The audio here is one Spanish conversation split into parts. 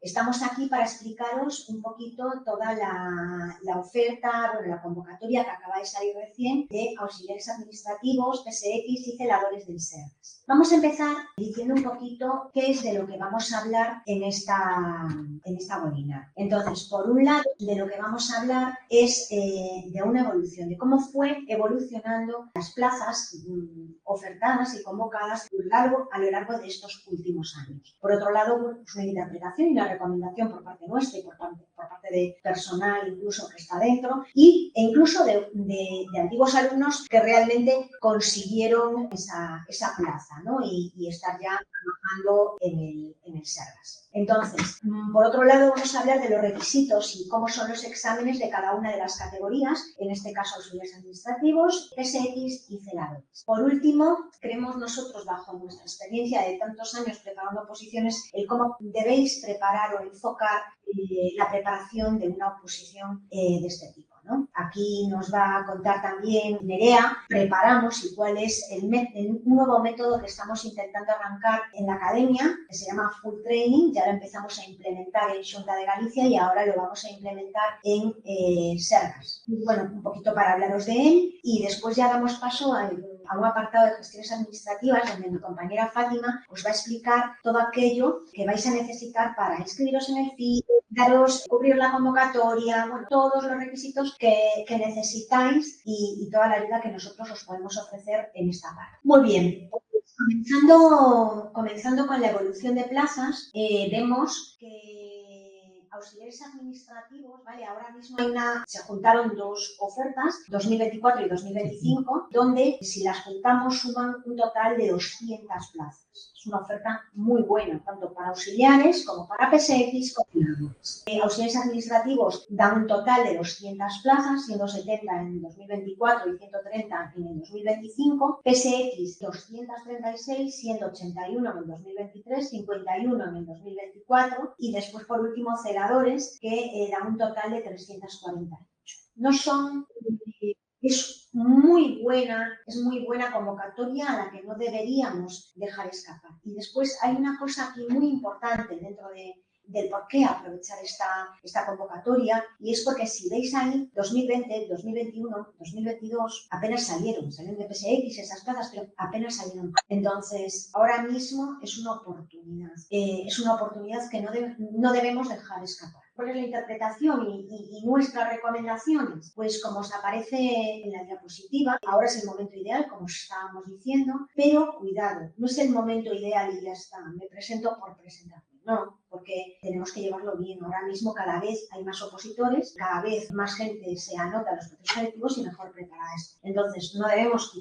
Estamos aquí para explicaros un poquito toda la oferta, la convocatoria que acaba de salir recién de auxiliares administrativos, PSX y celadores del SERGAS. Vamos a empezar diciendo un poquito qué es de lo que vamos a hablar en esta webinar. Entonces, por un lado, de lo que vamos a hablar es de una evolución, de cómo fue evolucionando las plazas ofertadas y convocadas a lo largo de estos últimos años. Por otro lado, pues una interpretación y una recomendación por parte nuestra y por parte de personal incluso que está dentro e incluso de antiguos alumnos que realmente consiguieron esa plaza, ¿no? y estar ya trabajando en el SERGAS. Entonces, por otro lado, vamos a hablar de los requisitos y cómo son los exámenes de cada una de las categorías, en este caso auxiliares administrativos, PSX y celadores. Por último, creemos nosotros, bajo nuestra experiencia de tantos años preparando oposiciones, el cómo debéis preparar o enfocar la preparación de una oposición de este tipo, ¿no? Aquí nos va a contar también Nerea, preparamos y cuál es un nuevo método que estamos intentando arrancar en la academia, que se llama Full Training. Ya lo empezamos a implementar en Xunta de Galicia y ahora lo vamos a implementar en SERGAS. Bueno, un poquito para hablaros de él y después ya damos paso a un apartado de gestiones administrativas donde mi compañera Fátima os va a explicar todo aquello que vais a necesitar para inscribiros en el FIE, cubrir la convocatoria, bueno, todos los requisitos que necesitáis y toda la ayuda que nosotros os podemos ofrecer en esta parte. Muy bien, comenzando con la evolución de plazas, vemos que auxiliares administrativos, ¿vale? Ahora mismo se juntaron dos ofertas, 2024 y 2025, donde si las juntamos suman un total de 200 plazas. Es una oferta muy buena, tanto para auxiliares como para PSX como celadores. Auxiliares administrativos dan un total de 200 plazas, siendo 70 en 2024 y 130 en el 2025. PSX 236, siendo 81 en el 2023, 51 en el 2024. Y después, por último, celadores, que dan un total de 348. No son... Es muy buena convocatoria a la que no deberíamos dejar escapar. Y después hay una cosa aquí muy importante dentro del por qué aprovechar esta convocatoria, y es porque si veis ahí 2020, 2021, 2022 apenas salieron de PSX esas plazas, pero apenas salieron. Entonces, ahora mismo es una oportunidad que no debemos dejar escapar. ¿Cuál es la interpretación y nuestras recomendaciones? Pues como os aparece en la diapositiva, ahora es el momento ideal, como os estábamos diciendo, pero cuidado, no es el momento ideal y ya está, me presento por presentación. No, porque tenemos que llevarlo bien. Ahora mismo cada vez hay más opositores, cada vez más gente se anota a los procesos selectivos y mejor preparada está. Entonces, no debemos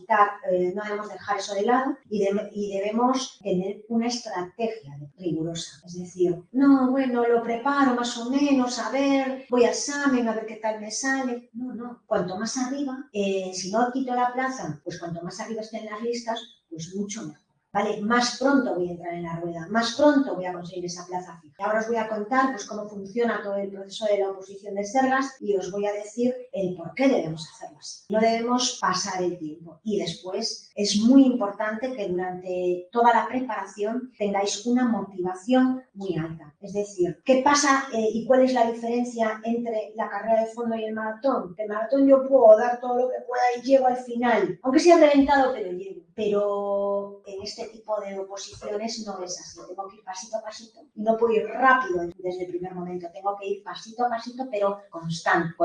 dejar eso de lado y debemos tener una estrategia rigurosa. Es decir, no, bueno, lo preparo más o menos, a ver, voy al examen, a ver qué tal me sale. No. Cuanto más arriba, si no quito la plaza, pues cuanto más arriba estén las listas, pues mucho mejor. ¿Vale? Más pronto voy a entrar en la rueda, más pronto voy a conseguir esa plaza fija. Ahora os voy a contar pues, cómo funciona todo el proceso de la oposición de SERGAS y os voy a decir el por qué debemos hacerlo así. No debemos pasar el tiempo. Y después es muy importante que durante toda la preparación tengáis una motivación muy alta. Es decir, ¿qué pasa y cuál es la diferencia entre la carrera de fondo y el maratón? El maratón yo puedo dar todo lo que pueda y llego al final, aunque sea reventado, pero llego. Pero en este tipo de oposiciones no es así. Tengo que ir pasito a pasito y no puedo ir rápido desde el primer momento. Tengo que ir pasito a pasito, pero constante,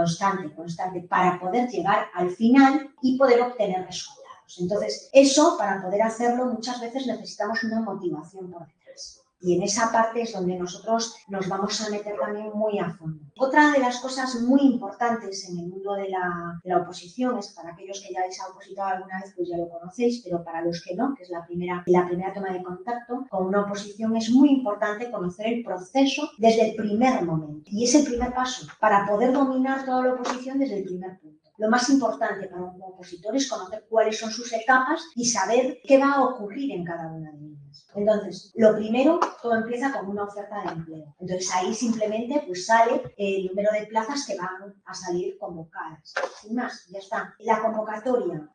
para poder llegar al final y poder obtener resultados. Entonces, eso, para poder hacerlo, muchas veces necesitamos una motivación por detrás. Y en esa parte es donde nosotros nos vamos a meter también muy a fondo. Otra de las cosas muy importantes en el mundo de la oposición es, para aquellos que ya habéis opositado alguna vez, pues ya lo conocéis, pero para los que no, que es la primera toma de contacto con una oposición, es muy importante conocer el proceso desde el primer momento. Y es el primer paso para poder dominar toda la oposición desde el primer punto. Lo más importante para un opositor es conocer cuáles son sus etapas y saber qué va a ocurrir en cada una de ellas. Entonces, lo primero, todo empieza con una oferta de empleo. Entonces, ahí simplemente pues sale el número de plazas que van a salir convocadas. Sin más, ya está. La convocatoria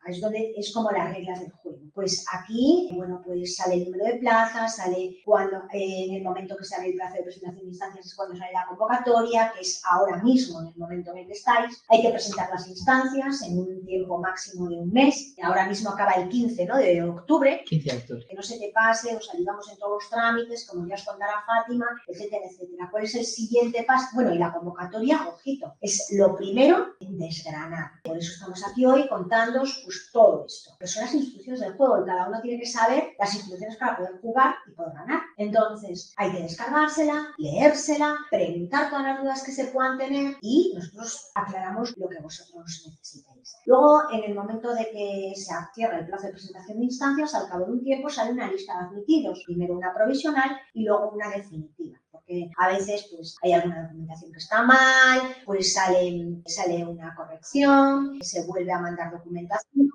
es como las reglas del juego. Pues aquí, bueno, pues sale el número de plazas, sale cuando, en el momento que sale el plazo de presentación de instancias es cuando sale la convocatoria, que es ahora mismo, en el momento en el que estáis. Hay que presentar las instancias en un tiempo máximo de un mes. Ahora mismo acaba el 15, ¿no?, de octubre. 15 de octubre. Que no se te pase, os ayudamos en todos los trámites, como ya os contará Fátima, etcétera, etcétera. ¿Cuál es el siguiente paso? Bueno, y la convocatoria, ojito, es lo primero en desgranar. Por eso estamos aquí hoy contándoos pues todo esto, que son las instrucciones del juego y cada uno tiene que saber las instrucciones para poder jugar y poder ganar. Entonces, hay que descargársela, leérsela, preguntar todas las dudas que se puedan tener y nosotros aclaramos lo que vosotros necesitáis. Luego, en el momento de que se cierra el plazo de presentación de instancias, al cabo de un tiempo sale una lista de admitidos, primero una provisional y luego una definitiva, porque a veces pues hay alguna documentación que está mal, pues sale una corrección, se vuelve a mandar documentación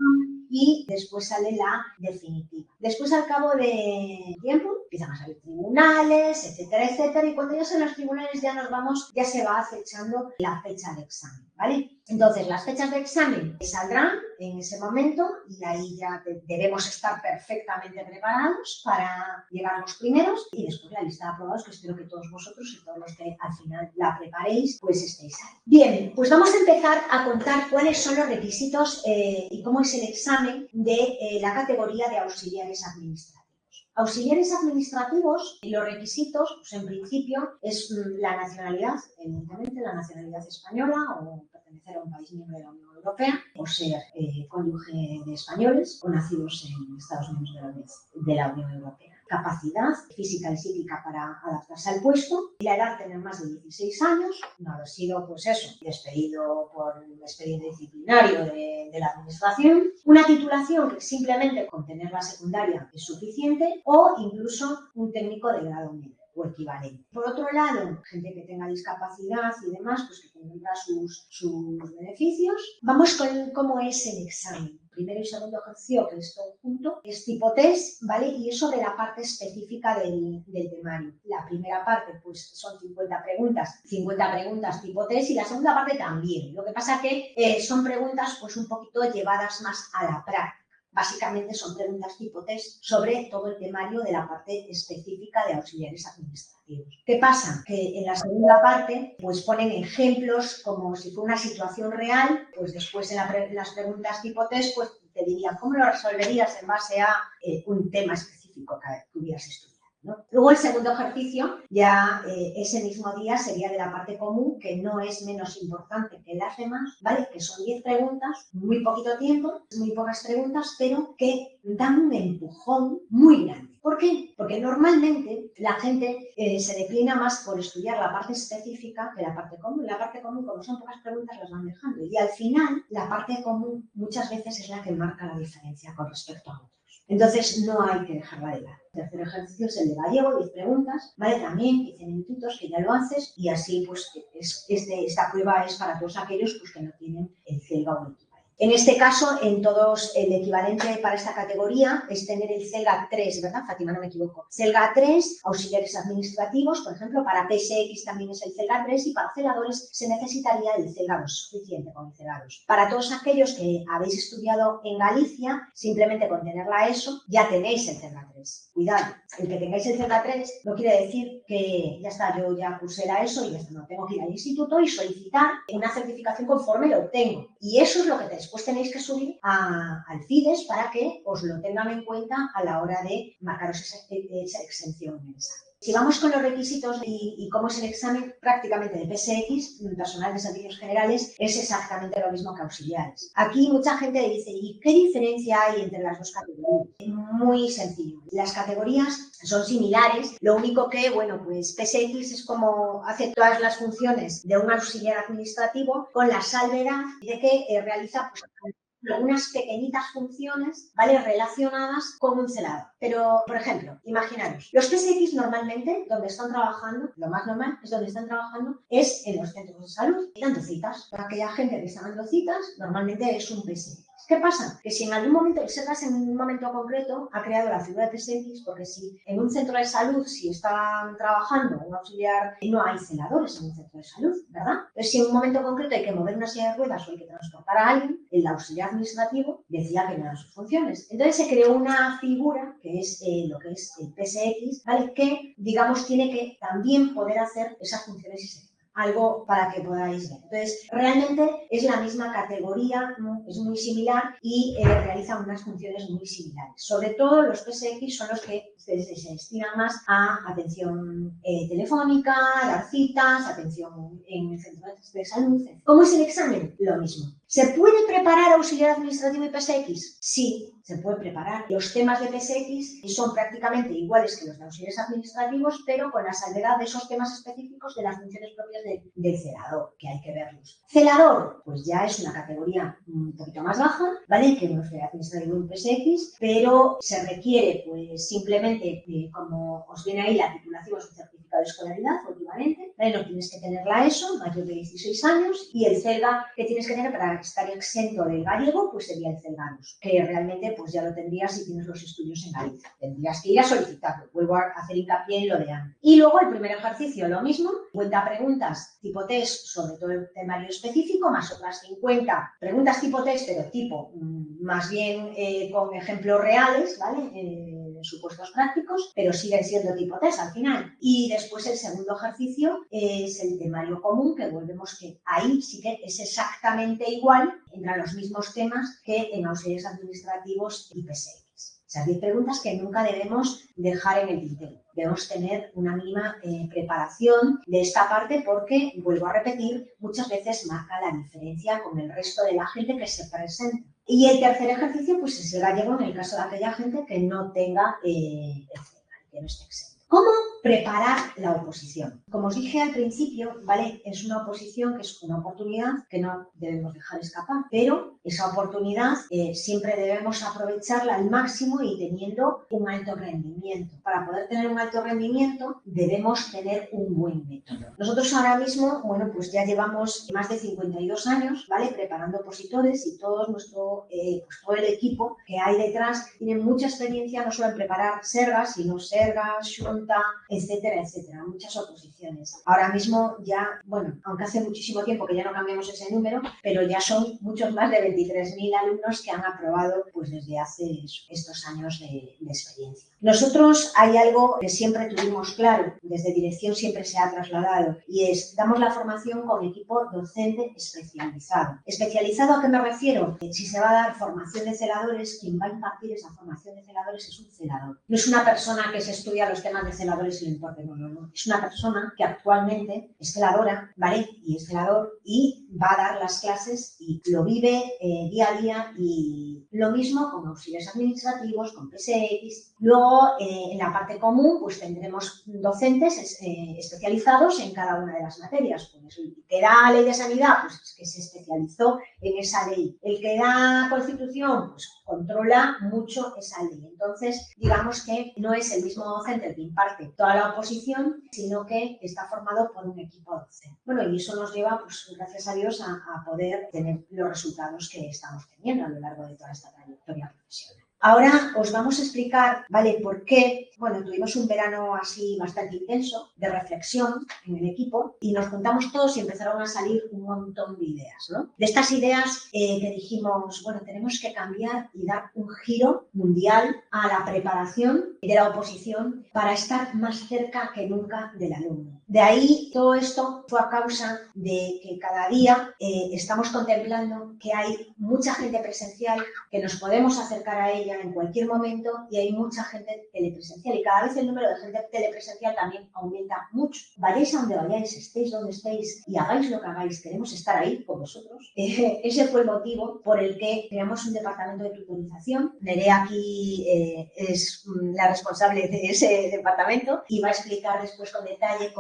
y después sale la definitiva. Después, al cabo de tiempo, empiezan a salir tribunales, etcétera, etcétera, y cuando ya son los tribunales ya se va acechando la fecha de examen, ¿vale? Entonces, las fechas de examen saldrán en ese momento y ahí ya debemos estar perfectamente preparados para llegar los primeros y después la lista de aprobados, que espero que todos vosotros y todos los que al final la preparéis, pues estéis ahí. Bien, pues vamos a empezar a contar cuáles son los requisitos y cómo es el examen de la categoría de auxiliares administrativos. Auxiliares administrativos, los requisitos, pues en principio, es la nacionalidad, evidentemente la nacionalidad española o pertenecer a un país miembro de la Unión Europea o ser cónyuge de españoles o nacidos en Estados miembros de la Unión Europea. Capacidad física y psíquica para adaptarse al puesto, y la edad tener más de 16 años, no haber sido, pues eso, despedido por un expediente disciplinario de la administración, una titulación que simplemente con tener la secundaria es suficiente o incluso un técnico de grado medio o equivalente. Por otro lado, gente que tenga discapacidad y demás, pues que tendrá sus beneficios. Vamos con cómo es el examen. Primero y segundo ejercicio, que es todo junto, es tipo test, ¿vale? Y es sobre la parte específica del temario. La primera parte, pues son 50 preguntas tipo test, y la segunda parte también. Lo que pasa que son preguntas pues un poquito llevadas más a la práctica. Básicamente son preguntas tipo test sobre todo el temario de la parte específica de auxiliares administrativos. ¿Qué pasa? Que en la segunda parte pues ponen ejemplos como si fuera una situación real, pues después en las preguntas tipo test pues te dirían cómo lo resolverías en base a un tema específico que hubieras estudiado, ¿no? Luego el segundo ejercicio, ya ese mismo día, sería de la parte común, que no es menos importante que las demás, ¿vale? Que son 10 preguntas, muy poquito tiempo, muy pocas preguntas, pero que dan un empujón muy grande. ¿Por qué? Porque normalmente la gente se declina más por estudiar la parte específica que la parte común. La parte común, como son pocas preguntas, las van dejando. Y al final, la parte común muchas veces es la que marca la diferencia con respecto a otros. Entonces, no hay que dejarla de lado. El tercer ejercicio es el de gallego, 10 preguntas, ¿vale? También 15 minutitos, que ya lo haces, y así, pues, esta prueba es para todos aquellos pues, que no tienen el CELGA o el equivalente. En este caso, en todos, el equivalente para esta categoría es tener el CELGA 3, ¿verdad, Fátima? No me equivoco. CELGA 3, auxiliares administrativos, por ejemplo, para PSX también es el CELGA 3 y para celadores se necesitaría el CELGA 2, suficiente con el CELGA 2. Para todos aquellos que habéis estudiado en Galicia, simplemente con tener la ESO, ya tenéis el CELGA 3. Cuidado, el que tengáis el CELGA 3 no quiere decir que ya está, yo ya cursé la ESO y ya está, no, tengo que ir al instituto y solicitar una certificación conforme lo obtengo. Y eso es lo que después tenéis que subir al FIDES para que os lo tengan en cuenta a la hora de marcaros esa exención en el examen. Si vamos con los requisitos y cómo es el examen, prácticamente de PSX, personal de servicios generales, es exactamente lo mismo que auxiliares. Aquí mucha gente dice, ¿y qué diferencia hay entre las dos categorías? Muy sencillo. Las categorías son similares, lo único que, bueno, pues PSX es como hace todas las funciones de un auxiliar administrativo, con la salvedad de que realiza pues, algunas pequeñitas funciones, ¿vale?, relacionadas con un celador. Pero, por ejemplo, imaginaros, los PSX normalmente, donde están trabajando, lo más normal es donde están trabajando, es en los centros de salud, dando citas. Para aquella gente que está dando citas, normalmente es un PSX. ¿Qué pasa? Que si en algún momento, el SERGAS en un momento concreto ha creado la figura de PSX, porque si en un centro de salud, si están trabajando un auxiliar, no hay celadores en un centro de salud, ¿verdad? Entonces, si en un momento concreto hay que mover una silla de ruedas o hay que transportar a alguien, el auxiliar administrativo decía que no eran sus funciones. Entonces se creó una figura, que es lo que es el PSX, ¿vale? Que, digamos, tiene que también poder hacer esas funciones y se algo para que podáis ver. Entonces, realmente es la misma categoría, ¿no? Es muy similar y realiza unas funciones muy similares. Sobre todo los PSX son los que se destinan más a atención telefónica, dar citas, atención en el centro de salud. ¿Cómo es el examen? Lo mismo. ¿Se puede preparar auxiliar administrativo y PSX? Sí, se puede preparar. Los temas de PSX son prácticamente iguales que los de auxiliares administrativos, pero con la salvedad de esos temas específicos de las funciones propias del celador, que hay que verlos. Celador, pues ya es una categoría un poquito más baja, ¿vale? Que un auxiliar administrativo y un PSX, pero se requiere, pues simplemente, como os viene ahí la titulación, es un certificado de escolaridad, últimamente, ¿vale? No tienes que tener la ESO, mayor de 16 años, y el CELGA que tienes que tener para estar exento del gallego, pues sería el CELGANUS, que realmente pues ya lo tendrías si tienes los estudios en Galicia. Tendrías que ir a solicitarlo. Vuelvo a hacer hincapié en lo de antes. Y luego el primer ejercicio, lo mismo, 50 preguntas tipo test sobre todo el temario específico, más otras 50 preguntas tipo test, pero tipo más bien con ejemplos reales, ¿vale? Supuestos prácticos, pero siguen siendo tipo test al final. Y después el segundo ejercicio es el temario común, que volvemos que ahí sí que es exactamente igual, entran los mismos temas que en auxiliares administrativos y PSX. O sea, 10 preguntas que nunca debemos dejar en el tintero. Debemos tener una mínima preparación de esta parte porque, vuelvo a repetir, muchas veces marca la diferencia con el resto de la gente que se presenta. Y el tercer ejercicio, pues es el gallego en el caso de aquella gente que no tenga el CELGA, que no esté exento. ¿Cómo preparar la oposición? Como os dije al principio, ¿vale? Es una oposición que es una oportunidad que no debemos dejar escapar, pero esa oportunidad siempre debemos aprovecharla al máximo y teniendo un alto rendimiento. Para poder tener un alto rendimiento debemos tener un buen método. Nosotros ahora mismo, bueno, pues ya llevamos más de 52 años, ¿vale? Preparando opositores y todo nuestro, pues todo el equipo que hay detrás tiene mucha experiencia no solo en preparar SERGAS, sino SERGAS, Xunta, etcétera, etcétera, muchas oposiciones. Ahora mismo ya, bueno, aunque hace muchísimo tiempo que ya no cambiamos ese número, pero ya son muchos más de 23.000 alumnos que han aprobado pues desde hace estos años de experiencia. Nosotros hay algo que siempre tuvimos claro, desde dirección siempre se ha trasladado, y es, damos la formación con equipo docente especializado. ¿Especializado a qué me refiero? Si se va a dar formación de celadores, quien va a impartir esa formación de celadores es un celador. No es una persona que se estudia los temas de celadores y le importa, no. Es una persona que actualmente es celadora, ¿vale? Y es celador y va a dar las clases y lo vive día a día, y lo mismo con auxiliares administrativos, con PSX. Luego, en la parte común, pues tendremos docentes especializados en cada una de las materias. Pues el que da ley de sanidad, pues es que se especializó en esa ley. El que da constitución, pues controla mucho esa ley. Entonces, digamos que no es el mismo docente el que imparte toda la oposición, sino que está formado por un equipo docente. Bueno, y eso nos lleva, pues gracias a Dios, a poder tener los resultados que estamos teniendo a lo largo de toda esta trayectoria profesional. Ahora os vamos a explicar, ¿vale?, por qué. Bueno, tuvimos un verano así bastante intenso de reflexión en el equipo y nos juntamos todos y empezaron a salir un montón de ideas, ¿no? De estas ideas que dijimos, bueno, tenemos que cambiar y dar un giro mundial a la preparación de la oposición para estar más cerca que nunca del alumno. De ahí todo esto fue a causa de que cada día estamos contemplando que hay mucha gente presencial, que nos podemos acercar a ella en cualquier momento, y hay mucha gente telepresencial, y cada vez el número de gente telepresencial también aumenta mucho. Vayáis a donde vayáis, estéis donde estéis y hagáis lo que hagáis, queremos estar ahí con vosotros. Ese fue el motivo por el que creamos un departamento de tutorización. Nerea aquí es la la responsable de ese departamento, y va a explicar después con detalle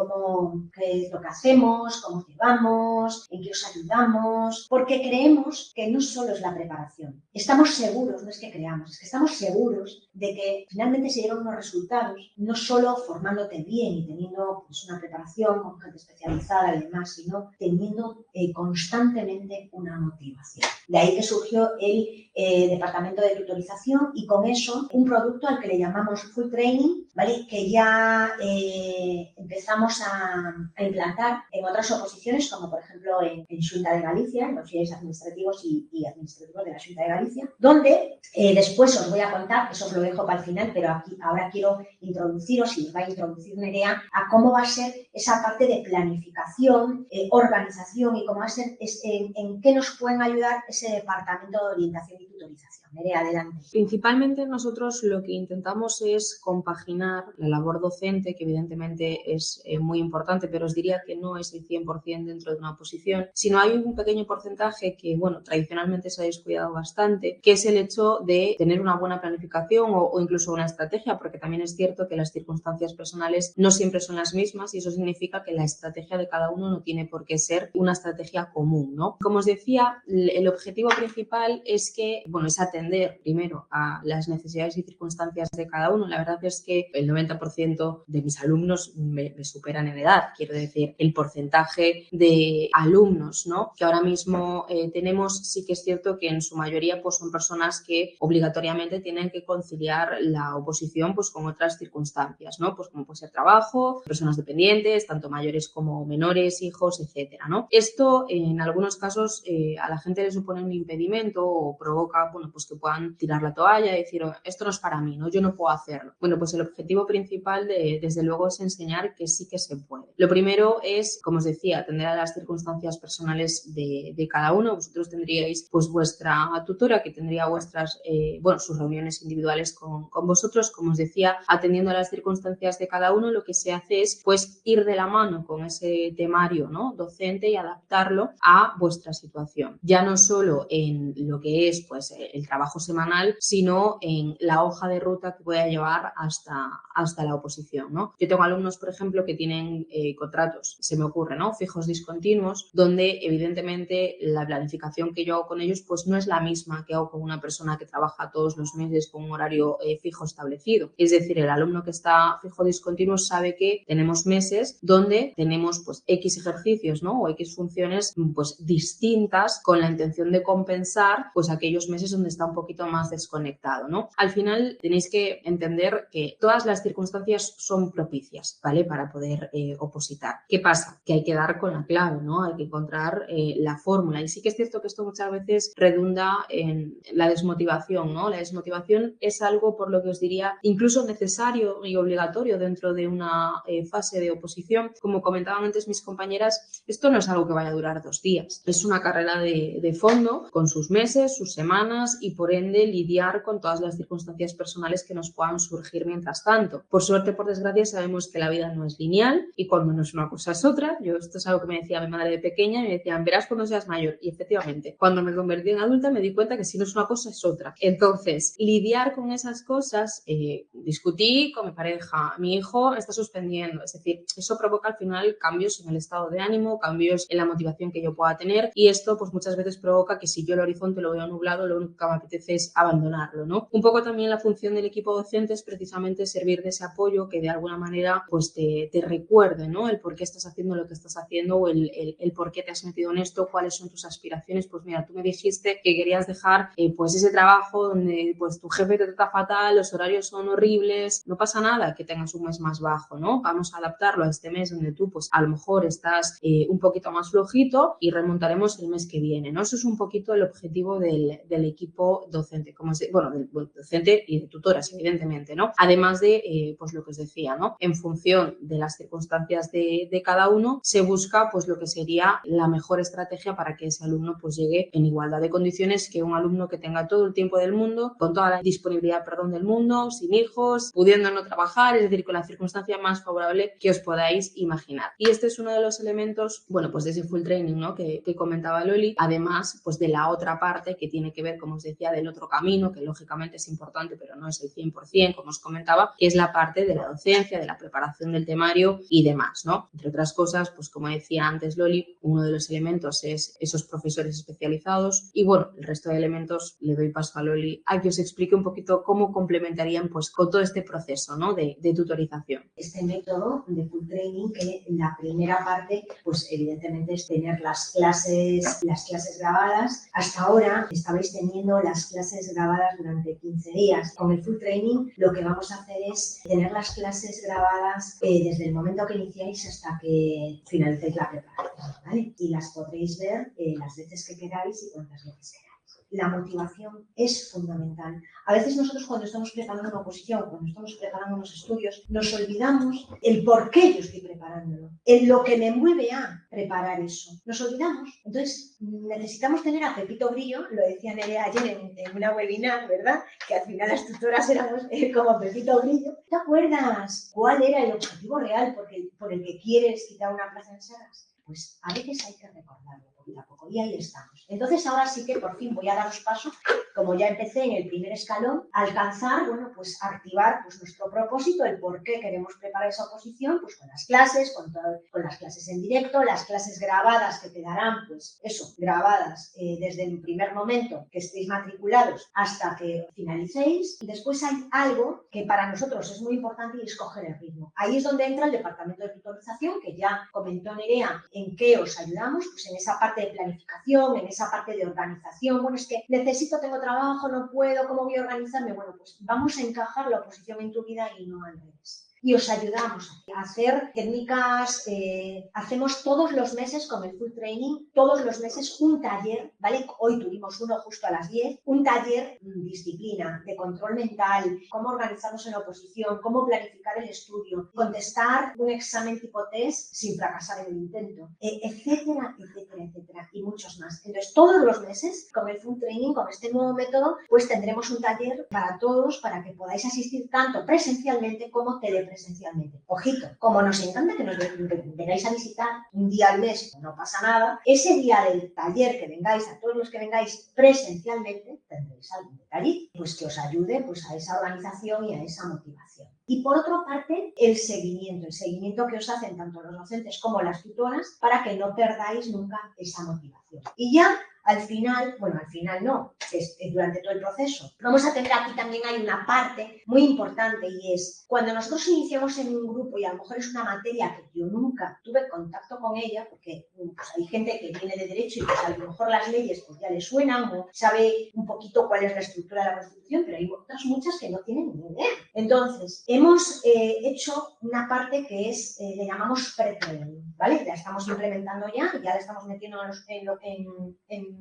qué es lo que hacemos, cómo llevamos, en qué os ayudamos, porque creemos que no solo es la preparación. Estamos seguros, no es que creamos, es que estamos seguros de que finalmente se llegan unos resultados, no solo formándote bien y teniendo pues, una preparación con gente especializada y demás, sino teniendo constantemente una motivación. De ahí que surgió el departamento de tutorización y con eso un producto al que le llamamos Full Training, ¿vale? Que ya empezamos a implantar en otras oposiciones, como por ejemplo en Xunta de Galicia, en los auxiliares administrativos y administrativos de la Xunta de Galicia, donde después os voy a contar, eso os lo dejo para el final, pero ahora quiero introduciros y os va a introducir Nerea a cómo va a ser esa parte de planificación, organización y cómo va a ser en qué nos pueden ayudar ese departamento de orientación y tutorización. Nerea, adelante. Principalmente nosotros lo que intentamos es compaginar la labor docente, que evidentemente es muy importante, pero os diría que no es el 100% dentro de una oposición, sino hay un pequeño porcentaje que, bueno, tradicionalmente se ha descuidado bastante, que es el hecho de tener una buena planificación o incluso una estrategia, porque también es cierto que las circunstancias personales no siempre son las mismas y eso significa que la estrategia de cada uno no tiene por qué ser una estrategia común, ¿no? Como os decía, el objetivo principal es que, bueno, es atender primero a las necesidades y circunstancias de cada uno. La verdad es que el 90% de mis alumnos me superan en edad. Quiero decir, el porcentaje de alumnos, ¿no?, que ahora mismo tenemos, sí que es cierto que en su mayoría pues, son personas que obligatoriamente tienen que conciliar la oposición pues, con otras circunstancias, ¿no? Pues como puede ser trabajo, personas dependientes, tanto mayores como menores, hijos, etcétera, ¿no? Esto en algunos casos a la gente le supone un impedimento o provoca, bueno, pues que puedan tirar la toalla y decir, esto no es para mí, ¿no? Yo no puedo hacerlo. Bueno, pues el objetivo principal desde luego es enseñar que sí que se puede. Lo primero es, como os decía, atender a las circunstancias personales de cada uno. Vosotros tendríais pues vuestra tutora que tendría vuestras, sus reuniones individuales con vosotros. Como os decía, atendiendo a las circunstancias de cada uno, lo que se hace es pues ir de la mano con ese temario, ¿no?, docente y adaptarlo a vuestra situación. Ya no solo en lo que es pues el trabajo semanal, sino en la hoja de ruta que voy a llevar hasta la oposición, ¿no? Yo tengo alumnos, por ejemplo, que tienen contratos, se me ocurre, ¿no?, fijos discontinuos, donde evidentemente la planificación que yo hago con ellos pues no es la misma que hago con una persona que trabaja todos los meses con un horario fijo establecido. Es decir, el alumno que está fijo discontinuo sabe que tenemos meses donde tenemos pues X ejercicios, ¿no?, o X funciones pues distintas con la intención de compensar pues aquellos meses donde está un poquito más desconectado, ¿no? Al final tenéis que entender que todas las circunstancias son propicias, ¿vale?, para poder opositar. ¿Qué pasa? Que hay que dar con la clave, ¿no? Hay que encontrar la fórmula. Y sí que es cierto que esto muchas veces redunda en la desmotivación, ¿no? La desmotivación es algo, por lo que os diría, incluso necesario y obligatorio dentro de una fase de oposición. Como comentaban antes mis compañeras, esto no es algo que vaya a durar 2 días. Es una carrera de fondo con sus meses, sus semanas y por ende lidiar con todas las circunstancias personales que nos puedan surgir mientras tanto. Por suerte, por desgracia, sabemos que la vida no es lineal y cuando no es una cosa es otra. Esto es algo que me decía mi madre de pequeña y me decían, verás cuando seas mayor. Y efectivamente, cuando me convertí en adulta me di cuenta que si no es una cosa es otra. Entonces, lidiar con esas cosas, discutí con mi pareja, mi hijo está suspendiendo, es decir, eso provoca al final cambios en el estado de ánimo, cambios en la motivación que yo pueda tener y esto pues muchas veces provoca que si yo el horizonte lo veo nublado, lo único que me apetece es abandonarlo, ¿no? Un poco también la función del equipo docente es precisamente servir de ese apoyo que de alguna manera pues te recuerde, ¿no?, el por qué estás haciendo lo que estás haciendo o el por qué te has metido en esto, cuáles son tus aspiraciones. Pues mira, tú me dijiste que querías dejar pues ese trabajo donde pues tu jefe te trata fatal, los horarios son horribles, no pasa nada que tengas un mes más bajo, ¿no? Vamos a adaptarlo a este mes donde tú pues a lo mejor estás un poquito más flojito y remontaremos el mes que viene, ¿no? Eso es un poquito el objetivo del equipo docente, del docente y de tutoras, evidentemente, ¿no? Además de, pues lo que os decía, ¿no? En función de las circunstancias de cada uno, se busca pues lo que sería la mejor estrategia para que ese alumno pues llegue en igualdad de condiciones que un alumno que tenga todo el tiempo del mundo, con toda la disponibilidad, del mundo, sin hijos, pudiendo no trabajar, es decir, con la circunstancia más favorable que os podáis imaginar. Y este es uno de los elementos, bueno, pues de ese full training, ¿no?, que comentaba Loli, además pues de la otra parte que tiene que ver, como os decía, del otro camino, que lógicamente es importante, pero no es el 100%, 100%, como os comentaba, que es la parte de la docencia, de la preparación del temario y demás, ¿no? Entre otras cosas, pues como decía antes Loli, uno de los elementos es esos profesores especializados y bueno, el resto de elementos le doy paso a Loli a que os explique un poquito cómo complementarían pues con todo este proceso, ¿no? de tutorización. Este método de full training, que la primera parte, pues evidentemente es tener las clases grabadas. Hasta ahora estabais teniendo las clases grabadas durante 15 días. Con el full training lo que vamos a hacer es tener las clases grabadas desde el momento que iniciáis hasta que finalicéis la preparación, ¿vale? Y las podréis ver las veces que queráis y cuantas veces queráis. La motivación es fundamental. A veces nosotros cuando estamos preparando una oposición, cuando estamos preparando unos estudios, nos olvidamos el por qué yo estoy preparándolo, en lo que me mueve a preparar eso. Nos olvidamos. Entonces, necesitamos tener a Pepito Grillo, lo decía Nerea ayer en una webinar, ¿verdad? Que al final las tutoras éramos como Pepito Grillo. ¿Te acuerdas cuál era el objetivo real por el que quieres quitar una plaza en Sagas? Pues a veces hay que recordarlo poquito a poco y ahí estamos. Entonces ahora sí que por fin voy a daros paso, como ya empecé en el primer escalón, a alcanzar, bueno, pues activar pues, nuestro propósito, el por qué queremos preparar esa oposición, pues con las clases, con las clases en directo, las clases grabadas que quedarán, pues eso, grabadas desde el primer momento que estéis matriculados hasta que finalicéis. Y después hay algo que para nosotros es muy importante y es coger el ritmo. Ahí es donde entra el departamento de tutorización, que ya comentó Nerea en qué os ayudamos, pues en esa parte de planificación, en esa parte de organización. Bueno, es que tengo trabajo, no puedo, ¿cómo voy a organizarme? Bueno, pues vamos a encajar la oposición en tu vida y no al revés. Y os ayudamos a hacer técnicas, hacemos todos los meses con el full training, todos los meses un taller, ¿vale? Hoy tuvimos uno justo a las 10, un taller disciplina, de control mental, cómo organizarnos en la oposición, cómo planificar el estudio, contestar un examen tipo test sin fracasar en el intento, etcétera, etcétera, etcétera, y muchos más. Entonces, todos los meses con el full training, con este nuevo método, pues tendremos un taller para todos, para que podáis asistir tanto presencialmente como telepresencialmente. Ojito, como nos encanta que nos vengáis a visitar un día al mes, no pasa nada, ese día del taller que vengáis, a todos los que vengáis presencialmente, tendréis algún detalle pues que os ayude pues, a esa organización y a esa motivación. Y por otra parte, el seguimiento que os hacen tanto los docentes como las tutoras para que no perdáis nunca esa motivación. Y ya al final no, es durante todo el proceso. Vamos a tener aquí también hay una parte muy importante y es cuando nosotros iniciamos en un grupo y a lo mejor es una materia que yo nunca tuve contacto con ella, porque pues, hay gente que viene de Derecho y pues a lo mejor las leyes pues ya le suenan o sabe un poquito cuál es la estructura de la Constitución, pero hay otras muchas que no tienen ni idea. Entonces, hemos hecho una parte que es, le llamamos pre-training, ¿vale? La estamos implementando ya la estamos metiendo en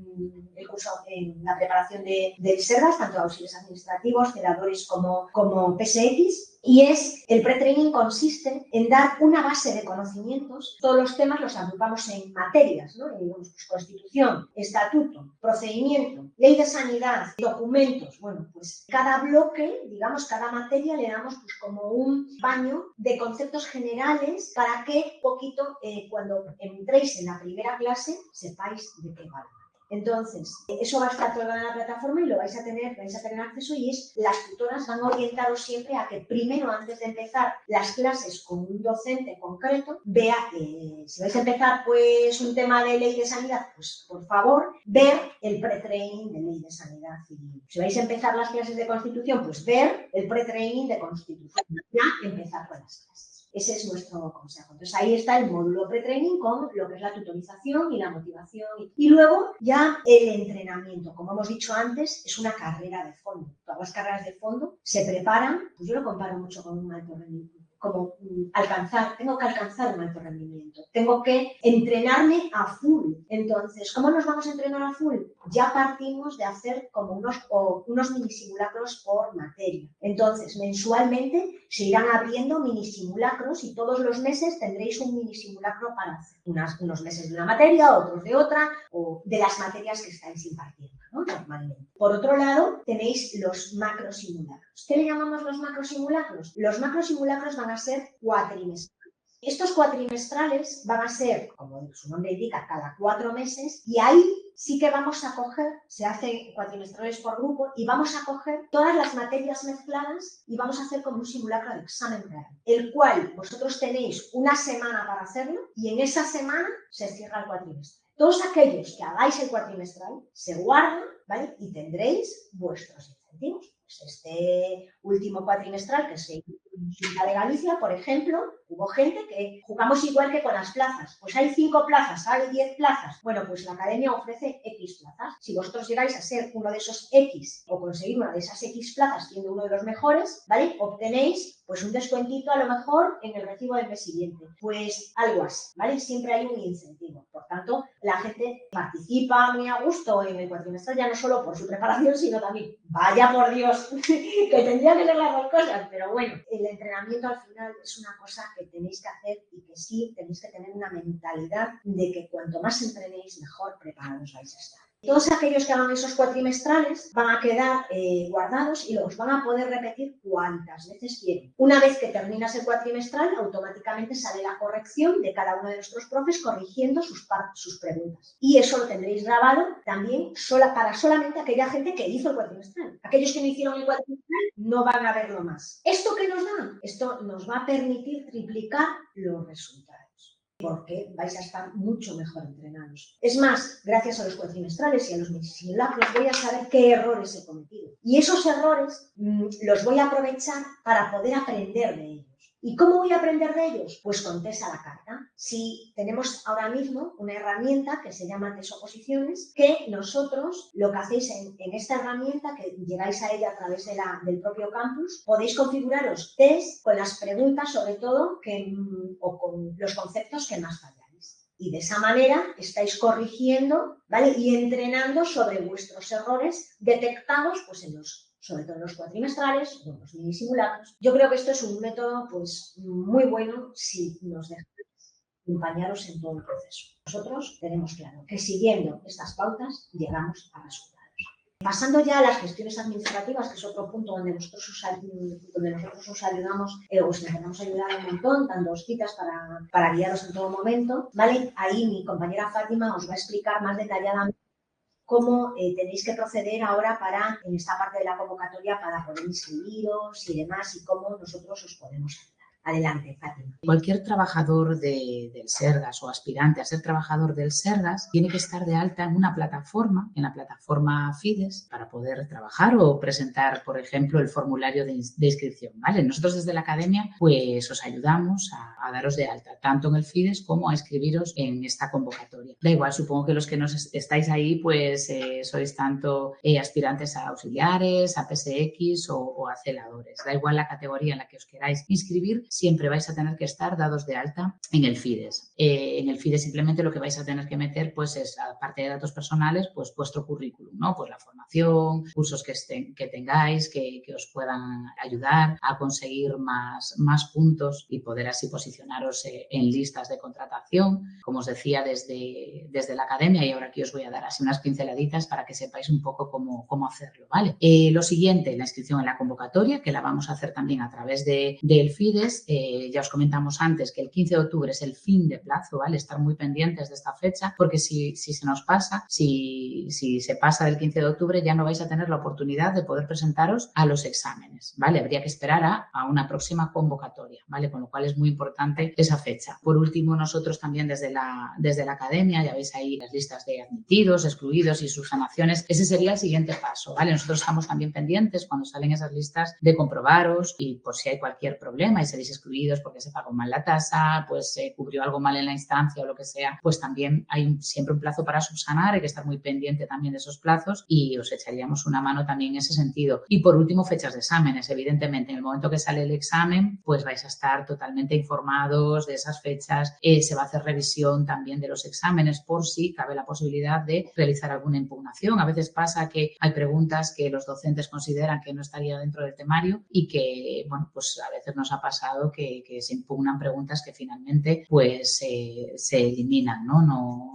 el curso, en la preparación del SERGAS, tanto auxiliares administrativos, celadores como PSX. Y el pre-training consiste en dar una base de conocimientos. Todos los temas los agrupamos en materias, ¿no? Pues, Constitución, Estatuto, Procedimiento, Ley de Sanidad, documentos. Bueno, pues cada bloque, digamos, cada materia le damos pues como un baño de conceptos generales para que poquito, cuando entréis en la primera clase, sepáis de qué va. Entonces, eso va a estar todo en la plataforma y lo vais a tener acceso y las tutoras van a orientaros siempre a que primero, antes de empezar las clases con un docente concreto, vea que si vais a empezar pues un tema de ley de sanidad, pues por favor, ver el pre-training de ley de sanidad civil. Si vais a empezar las clases de Constitución, pues ver el pre-training de Constitución. Ya empezar con las clases. Ese es nuestro consejo. Entonces ahí está el módulo pre-training con lo que es la tutorización y la motivación. Y luego ya el entrenamiento. Como hemos dicho antes, es una carrera de fondo. Todas las carreras de fondo se preparan, pues yo lo comparo mucho con un alto rendimiento. Como tengo que alcanzar un alto rendimiento, tengo que entrenarme a full. Entonces, ¿cómo nos vamos a entrenar a full? Ya partimos de hacer como unos mini simulacros por materia. Entonces, mensualmente se irán abriendo mini simulacros y todos los meses tendréis un mini simulacro para hacer. Unos meses de una materia, otros de otra, o de las materias que estáis impartiendo, ¿no? Normalmente. Por otro lado, tenéis los macrosimulacros. ¿Qué le llamamos los macrosimulacros? Los macrosimulacros van a ser cuatrimestrales. Estos cuatrimestrales van a ser, como su nombre indica, cada 4 meses y ahí sí que vamos a coger, se hacen cuatrimestrales por grupo y vamos a coger todas las materias mezcladas y vamos a hacer como un simulacro de examen real, el cual vosotros tenéis una semana para hacerlo y en esa semana se cierra el cuatrimestral. Todos aquellos que hagáis el cuatrimestral se guardan, ¿vale? Y tendréis vuestros incentivos. Pues este último cuatrimestral que se hizo en Junta de Galicia, por ejemplo, hubo gente que jugamos igual que con las plazas. Pues hay 5 plazas, hay 10 plazas. Bueno, pues la academia ofrece X plazas. Si vosotros llegáis a ser uno de esos X o conseguir una de esas X plazas siendo uno de los mejores, ¿vale? Obtenéis pues un descuentito a lo mejor en el recibo del mes siguiente. Pues algo así, ¿vale? Siempre hay un incentivo. Por tanto, la gente participa muy a gusto en el cuatrimestral, ya no solo por su preparación, sino también, vaya por Dios, que tendría que ser las dos cosas. Pero bueno, el entrenamiento al final es una cosa que tenéis que hacer y que sí tenéis que tener una mentalidad de que cuanto más entrenéis, mejor preparados vais a estar. Todos aquellos que hagan esos cuatrimestrales van a quedar guardados y los van a poder repetir cuantas veces quieren. Una vez que terminas el cuatrimestral, automáticamente sale la corrección de cada uno de nuestros profes corrigiendo sus preguntas. Y eso lo tendréis grabado también para solamente aquella gente que hizo el cuatrimestral. Aquellos que no hicieron el cuatrimestral no van a verlo más. ¿Esto qué nos da? Esto nos va a permitir triplicar los resultados, porque vais a estar mucho mejor entrenados. Es más, gracias a los cuatrimestrales y a los simulacros voy a saber qué errores he cometido. Y esos errores los voy a aprovechar para poder aprender de ellos. ¿Y cómo voy a aprender de ellos? Pues con test a la carta. Si tenemos ahora mismo una herramienta que se llama test oposiciones, que nosotros lo que hacéis en esta herramienta, que llegáis a ella a través del propio campus, podéis configuraros test con las preguntas, sobre todo, o con los conceptos que más falláis. Y de esa manera estáis corrigiendo, ¿vale? Y entrenando sobre vuestros errores detectados, pues sobre todo en los cuatrimestrales o en los mini simulacros. Yo creo que esto es un método pues muy bueno si nos dejáis acompañaros en todo el proceso. Nosotros tenemos claro que siguiendo estas pautas llegamos a resultados. Pasando ya a las gestiones administrativas, que es otro punto donde nosotros os ayudamos, os intentamos ayudar un montón, dando citas para guiaros en todo momento, ¿vale? Ahí mi compañera Fátima os va a explicar más detalladamente cómo tenéis que proceder ahora en esta parte de la convocatoria para poder inscribiros y demás y cómo nosotros os podemos ayudar. Adelante, Fátima. Cualquier trabajador del Sergas o aspirante a ser trabajador del Sergas tiene que estar de alta en una plataforma, en la plataforma FIDES, para poder trabajar o presentar, por ejemplo, el formulario de inscripción, ¿vale? Nosotros desde la academia pues os ayudamos a daros de alta, tanto en el FIDES como a inscribiros en esta convocatoria. Da igual, supongo que los que nos estáis ahí pues sois tanto aspirantes a auxiliares, a PSX o a celadores. Da igual la categoría en la que os queráis inscribir, siempre vais a tener que estar dados de alta en el FIDES. En el FIDES simplemente lo que vais a tener que meter pues es, aparte de datos personales, pues vuestro currículum, ¿no? Pues la formación, cursos que tengáis, que os puedan ayudar a conseguir más puntos y poder así posicionaros en listas de contratación, como os decía, desde la academia, y ahora aquí os voy a dar así unas pinceladitas para que sepáis un poco cómo hacerlo, ¿vale? Lo siguiente, la inscripción en la convocatoria, que la vamos a hacer también a través del FIDES. Ya os comentamos antes que el 15 de octubre es el fin de plazo, ¿vale? Estar muy pendientes de esta fecha, porque si se nos pasa, si se pasa del 15 de octubre, ya no vais a tener la oportunidad de poder presentaros a los exámenes, ¿vale? Habría que esperar a una próxima convocatoria, ¿vale? Con lo cual es muy importante esa fecha. Por último, nosotros también desde la academia, ya veis ahí las listas de admitidos, excluidos y subsanaciones. Ese sería el siguiente paso, ¿vale? Nosotros estamos también pendientes cuando salen esas listas de comprobaros y por si hay cualquier problema y seréis excluidos porque se pagó mal la tasa, pues se cubrió algo mal en la instancia o lo que sea, pues también hay siempre un plazo para subsanar, hay que estar muy pendiente también de esos plazos y os echaríamos una mano también en ese sentido. Y por último, fechas de exámenes, evidentemente. En el momento que sale el examen, pues vais a estar totalmente informados de esas fechas. Se va a hacer revisión también de los exámenes por si cabe la posibilidad de realizar alguna impugnación. A veces pasa que hay preguntas que los docentes consideran que no estaría dentro del temario y que, bueno, pues a veces nos ha pasado que se impugnan preguntas que finalmente pues se eliminan, ¿no?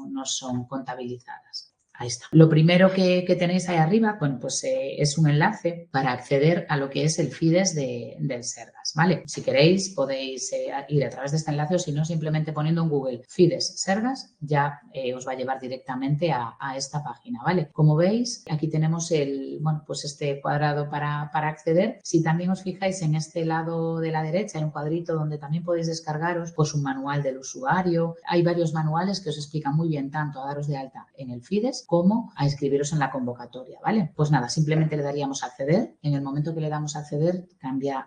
No son contabilizadas. Ahí está. Lo primero que tenéis ahí arriba, bueno, pues es un enlace para acceder a lo que es el FIDES del Sergas, ¿vale? Si queréis podéis ir a través de este enlace o si no, simplemente poniendo en Google FIDES Sergas ya os va a llevar directamente a esta página, ¿vale? Como veis, aquí tenemos pues este cuadrado para acceder. Si también os fijáis en este lado de la derecha hay un cuadrito donde también podéis descargaros pues un manual del usuario. Hay varios manuales que os explican muy bien tanto a daros de alta en el FIDES como a inscribiros en la convocatoria, ¿vale? Pues nada, simplemente le daríamos a acceder. En el momento que le damos a acceder,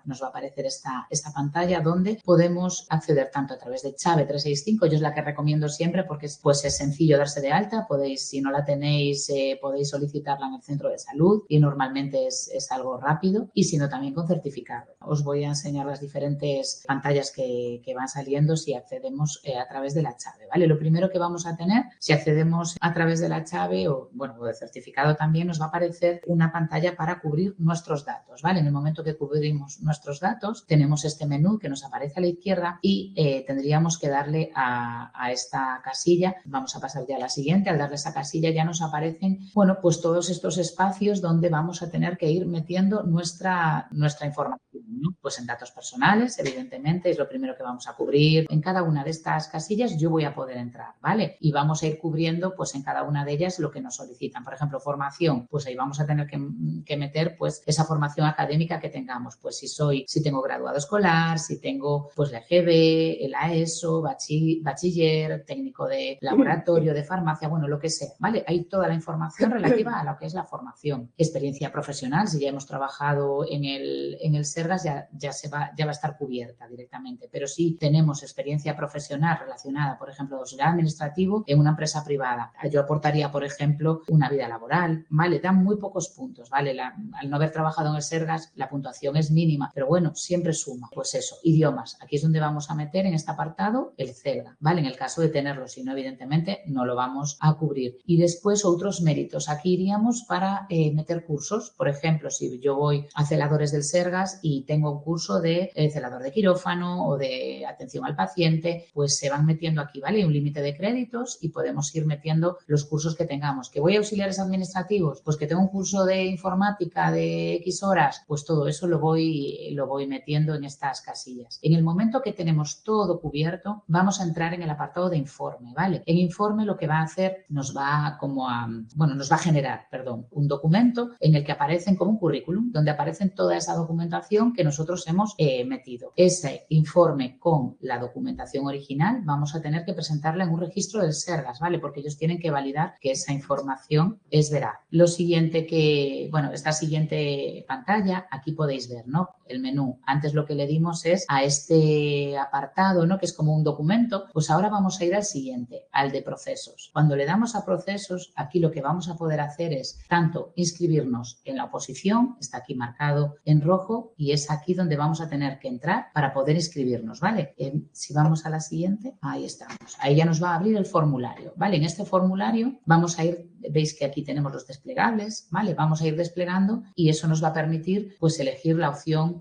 nos va a aparecer esta pantalla donde podemos acceder tanto a través de Chave 365, yo es la que recomiendo siempre porque es sencillo darse de alta. Podéis, si no la tenéis, podéis solicitarla en el centro de salud y normalmente es algo rápido, y si no, también con certificado. Os voy a enseñar las diferentes pantallas que van saliendo si accedemos a través de la Chave, ¿vale? Lo primero que vamos a tener, si accedemos a través de la Chave o de certificado, también nos va a aparecer una pantalla para cubrir nuestros datos, ¿vale? En el momento que cubrimos nuestros datos, tenemos este menú que nos aparece a la izquierda y tendríamos que darle a esta casilla. Vamos a pasar ya a la siguiente. Al darle a esa casilla ya nos aparecen, pues todos estos espacios donde vamos a tener que ir metiendo nuestra información, ¿no? Pues en datos personales, evidentemente, es lo primero que vamos a cubrir. En cada una de estas casillas yo voy a poder entrar, ¿vale? Y vamos a ir cubriendo, pues en cada una de ellas lo que nos solicitan. Por ejemplo, formación, pues ahí vamos a tener que meter pues esa formación académica que tengamos. Pues si tengo graduado escolar, si tengo pues la EGB, la ESO, bachiller, técnico de laboratorio, de farmacia, lo que sea, ¿vale? Hay toda la información relativa a lo que es la formación. Experiencia profesional, si ya hemos trabajado en el Sergas, ya va a estar cubierta directamente. Pero si tenemos experiencia profesional relacionada, por ejemplo, de auxiliar administrativo en una empresa privada, yo aportaría, por ejemplo, una vida laboral, ¿vale? Dan muy pocos puntos, ¿vale? Al no haber trabajado en el Sergas, la puntuación es mínima, pero siempre suma. Pues eso, idiomas. Aquí es donde vamos a meter en este apartado el CELGA, ¿vale? En el caso de tenerlo, si no, evidentemente, no lo vamos a cubrir. Y después otros méritos. Aquí iríamos para meter cursos. Por ejemplo, si yo voy a celadores del Sergas y tengo un curso de celador de quirófano o de atención al paciente, pues se van metiendo aquí, ¿vale? Un límite de créditos y podemos ir metiendo los cursos que tengamos. ¿Que voy a auxiliares administrativos? Pues que tengo un curso de informática de X horas, pues todo eso lo voy metiendo en estas casillas. En el momento que tenemos todo cubierto, vamos a entrar en el apartado de informe, ¿vale? En informe lo que va a hacer, nos va a generar, un documento en el que aparecen como un currículum, donde aparecen toda esa documentación que nosotros hemos metido. Ese informe con la documentación original vamos a tener que presentarla en un registro del Sergas, ¿vale? Porque ellos tienen que validar que esa información es veraz. Lo siguiente esta siguiente pantalla, aquí podéis ver, ¿no? El menú. Antes lo que le dimos es a este apartado, ¿no? Que es como un documento. Pues ahora vamos a ir al siguiente, al de procesos. Cuando le damos a procesos, aquí lo que vamos a poder hacer es tanto inscribirnos en la oposición, está aquí marcado en rojo, y es aquí donde vamos a tener que entrar para poder inscribirnos, ¿vale? Si vamos a la siguiente, ahí estamos. Ahí ya nos va a abrir el formulario, ¿vale? En este formulario vamos a ir, veis que aquí tenemos los desplegables, ¿vale? Vamos a ir desplegando y eso nos va a permitir pues elegir la opción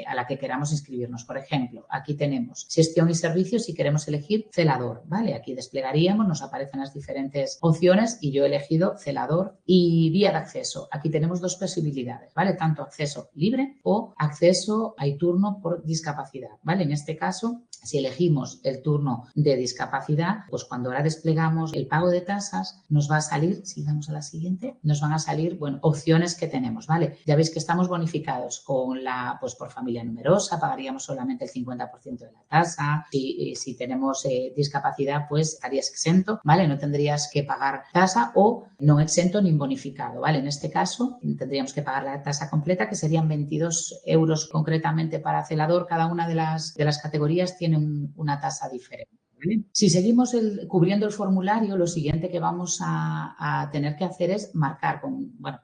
a la que queramos inscribirnos. Por ejemplo, aquí tenemos gestión y servicios y queremos elegir celador, ¿vale? Aquí desplegaríamos, nos aparecen las diferentes opciones y yo he elegido celador. Y vía de acceso, aquí tenemos dos posibilidades, ¿vale? Tanto acceso libre o acceso a turno por discapacidad, ¿vale? En este caso, si elegimos el turno de discapacidad, pues cuando ahora desplegamos el pago de tasas, nos va a salir, si damos a la siguiente, nos van a salir, opciones que tenemos, ¿vale? Ya veis que estamos bonificados con por familia numerosa, pagaríamos solamente el 50% de la tasa. Si tenemos discapacidad, pues estarías exento, ¿vale? No tendrías que pagar tasa o no exento ni bonificado, ¿vale? En este caso, tendríamos que pagar la tasa completa, que serían 22 euros concretamente para celador. Cada una de las categorías tiene una tasa diferente. ¿Vale? Si seguimos cubriendo el formulario, lo siguiente que vamos a tener que hacer es marcar,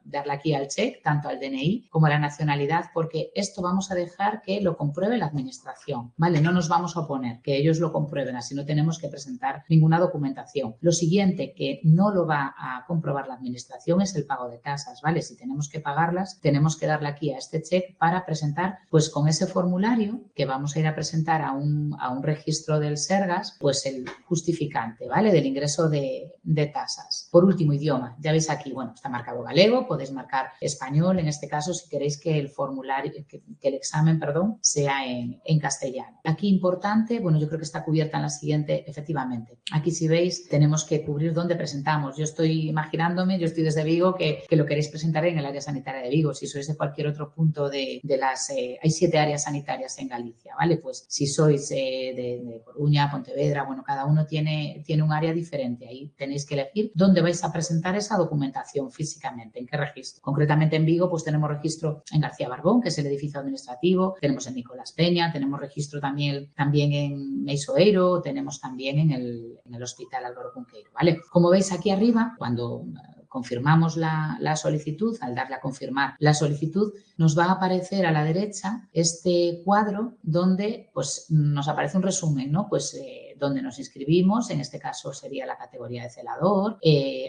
darle aquí al check, tanto al DNI como a la nacionalidad, porque esto vamos a dejar que lo compruebe la administración, ¿vale? No nos vamos a oponer, que ellos lo comprueben, así no tenemos que presentar ninguna documentación. Lo siguiente que no lo va a comprobar la administración es el pago de tasas, ¿vale? Si tenemos que pagarlas, tenemos que darle aquí a este check para presentar, pues con ese formulario que vamos a ir a presentar a un registro del Sergas, pues el justificante, ¿vale? Del ingreso de tasas. Por último, idioma. Ya veis aquí, bueno, está marcado galego, podéis marcar español, en este caso, si queréis que el formulario, que el examen, perdón, sea en castellano. Aquí importante, bueno, yo creo que está cubierta en la siguiente, efectivamente. Aquí si veis, tenemos que cubrir dónde presentamos. Yo estoy imaginándome, yo estoy desde Vigo, que lo queréis presentar en el área sanitaria de Vigo. Si sois de cualquier otro punto de las... hay 7 áreas sanitarias en Galicia, ¿vale? Pues si sois de Coruña, Pontevedra, bueno, cada uno tiene un área diferente. Ahí tenéis que elegir dónde vais a presentar esa documentación físicamente, en qué registro. Concretamente en Vigo, pues tenemos registro en García Barbón, que es el edificio administrativo, tenemos en Nicolás Peña, tenemos registro también en Meisoeiro, tenemos también en el Hospital Álvaro Cunqueiro, ¿vale? Como veis aquí arriba, cuando confirmamos la solicitud, al darle a confirmar la solicitud, nos va a aparecer a la derecha este cuadro donde pues, nos aparece un resumen, ¿no? Pues donde nos inscribimos, en este caso sería la categoría de celador,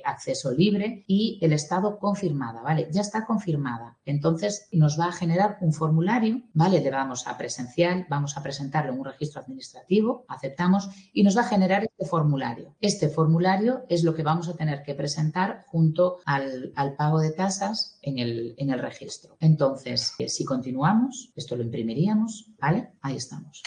acceso libre y el estado confirmada, ¿vale? Ya está confirmada. Entonces nos va a generar un formulario, ¿vale? Le vamos a presencial, vamos a presentarlo en un registro administrativo, aceptamos y nos va a generar este formulario. Este formulario es lo que vamos a tener que presentar junto al pago de tasas en el registro. Entonces, si continuamos, esto lo imprimiríamos, ¿vale? Ahí estamos.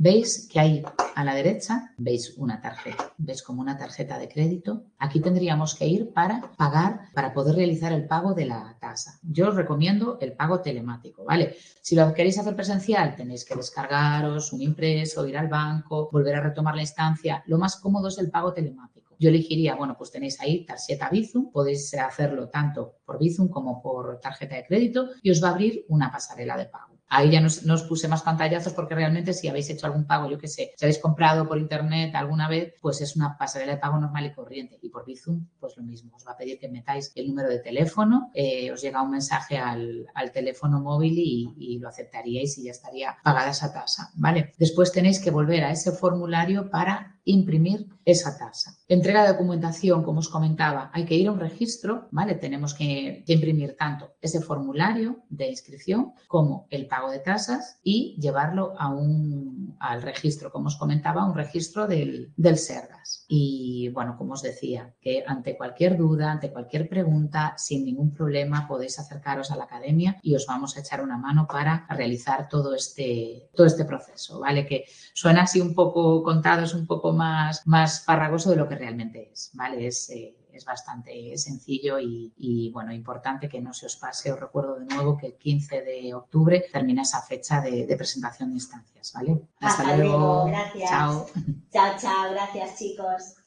Veis que ahí a la derecha veis una tarjeta, veis como una tarjeta de crédito. Aquí tendríamos que ir para pagar, para poder realizar el pago de la tasa. Yo os recomiendo el pago telemático, ¿vale? Si lo queréis hacer presencial, tenéis que descargaros un impreso, ir al banco, volver a retomar la instancia. Lo más cómodo es el pago telemático. Yo elegiría, bueno, pues tenéis ahí tarjeta Bizum, podéis hacerlo tanto por Bizum como por tarjeta de crédito y os va a abrir una pasarela de pago. Ahí ya no os puse más pantallazos porque realmente si habéis hecho algún pago, yo qué sé, si habéis comprado por internet alguna vez, pues es una pasarela de pago normal y corriente. Y por Bizum, pues lo mismo. Os va a pedir que metáis el número de teléfono, os llega un mensaje al teléfono móvil y lo aceptaríais y ya estaría pagada esa tasa, ¿vale? Después tenéis que volver a ese formulario para imprimir esa tasa. Entrega de documentación, como os comentaba, hay que ir a un registro, ¿vale? Tenemos que imprimir tanto ese formulario de inscripción como el pago de tasas y llevarlo al registro, como os comentaba, un registro del Sergas. Y bueno, como os decía, que ante cualquier duda, ante cualquier pregunta, sin ningún problema podéis acercaros a la academia y os vamos a echar una mano para realizar todo este proceso, ¿vale? Que suena así un poco contado, es un poco más farragoso de lo que realmente es, ¿vale? Es bastante sencillo y, bueno, importante que no se os pase. Os recuerdo de nuevo que el 15 de octubre termina esa fecha de presentación de instancias, ¿vale? Hasta luego. Gracias. Chao. Chao, chao. Gracias, chicos.